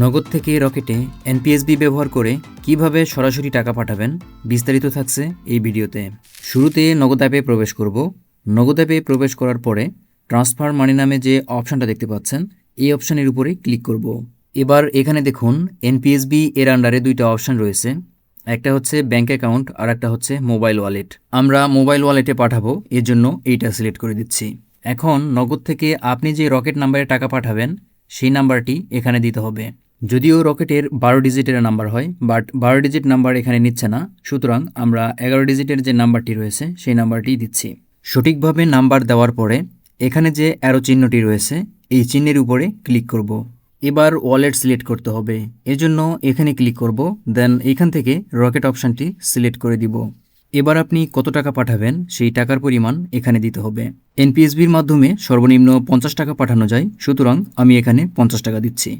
নগদ থেকে রকেটে এনপিএসবি ব্যবহার করে কিভাবে সরাসরি টাকা পাঠাবেন বিস্তারিত থাকছে এই ভিডিওতে। শুরুতে নগদ অ্যাপে প্রবেশ করব। নগদ অ্যাপে প্রবেশ করার পরে ট্রান্সফার মানি নামে যে অপশানটা দেখতে পাচ্ছেন এই অপশানের উপরে ক্লিক করব। এবার এখানে দেখুন এনপিএসবি এর আন্ডারে দুইটা অপশান রয়েছে, একটা হচ্ছে ব্যাঙ্ক অ্যাকাউন্ট আর একটা হচ্ছে মোবাইল ওয়ালেট। আমরা মোবাইল ওয়ালেটে পাঠাবো, এর জন্য এইটা সিলেক্ট করে দিচ্ছি। এখন নগদ থেকে আপনি যে রকেট নাম্বারে টাকা পাঠাবেন সেই নাম্বারটি এখানে দিতে হবে। যদিও রকেটের 12 ডিজিটের নাম্বার হয়, বাট 12 ডিজিট নাম্বার এখানে নিচ্ছে না, সুতরাং আমরা 11 ডিজিটের যে নাম্বারটি রয়েছে সেই নাম্বারটি দিচ্ছি। সঠিকভাবে নাম্বার দেওয়ার পরে এখানে যে অ্যারো চিহ্নটি রয়েছে এই চিহ্নের উপরে ক্লিক করব। এবার ওয়ালেট সিলেক্ট করতে হবে, এজন্য এখানে ক্লিক করব, দেন এখান থেকে রকেট অপশানটি সিলেক্ট করে দিব। এবার আপনি কত টাকা পাঠাবেন সেই টাকার পরিমাণ এখানে দিতে হবে। এনপিএসবির মাধ্যমে সর্বনিম্ন 50 টাকা পাঠানো যায়, সুতরাং আমি এখানে 50 টাকা দিচ্ছি।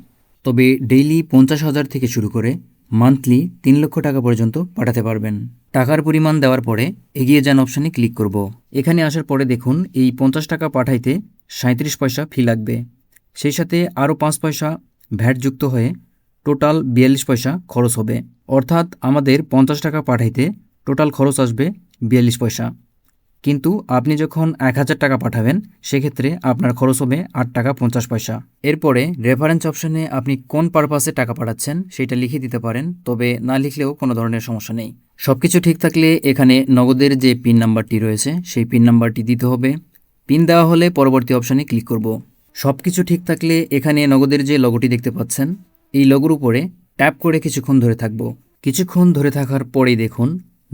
তবে ডেইলি 50,000 থেকে শুরু করে মান্থলি 3 লক্ষ টাকা পর্যন্ত পাঠাতে পারবেন। টাকার পরিমাণ দেওয়ার পরে এগিয়ে যান অপশানে ক্লিক করব। এখানে আসার পরে দেখুন এই 50 টাকা পাঠাইতে 37 পয়সা ফি লাগবে, সেই সাথে আরও 5 পয়সা ভ্যাট যুক্ত হয়ে টোটাল 42 পয়সা খরচ হবে। অর্থাৎ আমাদের 50 টাকা পাঠাইতে টোটাল খরচ আসবে 42 পয়সা। কিন্তু আপনি যখন 1000 টাকা পাঠাবেন সেক্ষেত্রে আপনার খরচ হবে 8 টাকা 50 পয়সা। এরপরে রেফারেন্স অপশানে আপনি কোন পারপাসে টাকা পাঠাচ্ছেন সেটা লিখে দিতে পারেন, তবে না লিখলেও কোনো ধরনের সমস্যা নেই। সব কিছু ঠিক থাকলে এখানে নগদের যে পিন নাম্বারটি রয়েছে সেই পিন নাম্বারটি দিতে হবে। পিন দেওয়া হলে পরবর্তী অপশানে ক্লিক করব। সব কিছু ঠিক থাকলে এখানে নগদের যে লোগোটি দেখতে পাচ্ছেন এই লোগোর উপরে ট্যাপ করে কিছুক্ষণ ধরে থাকব। কিছুক্ষণ ধরে থাকার পরেই দেখুন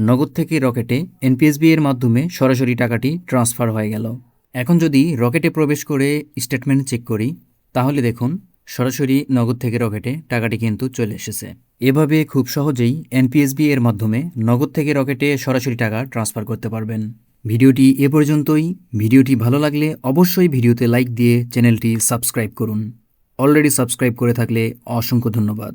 নগদ থেকে রকেটে এনপিএসবি এর মাধ্যমে সরাসরি টাকাটি ট্রান্সফার হয়ে গেল। এখন যদি রকেটে প্রবেশ করে স্টেটমেন্ট চেক করি তাহলে দেখুন সরাসরি নগদ থেকে রকেটে টাকাটি কিন্তু চলে এসেছে। এভাবে খুব সহজেই এনপিএসবি এর মাধ্যমে নগদ থেকে রকেটে সরাসরি টাকা ট্রান্সফার করতে পারবেন। ভিডিওটি এ পর্যন্তই। ভিডিওটি ভালো লাগলে অবশ্যই ভিডিওতে লাইক দিয়ে চ্যানেলটি সাবস্ক্রাইব করুন। অলরেডি সাবস্ক্রাইব করে থাকলে অসংখ্য ধন্যবাদ।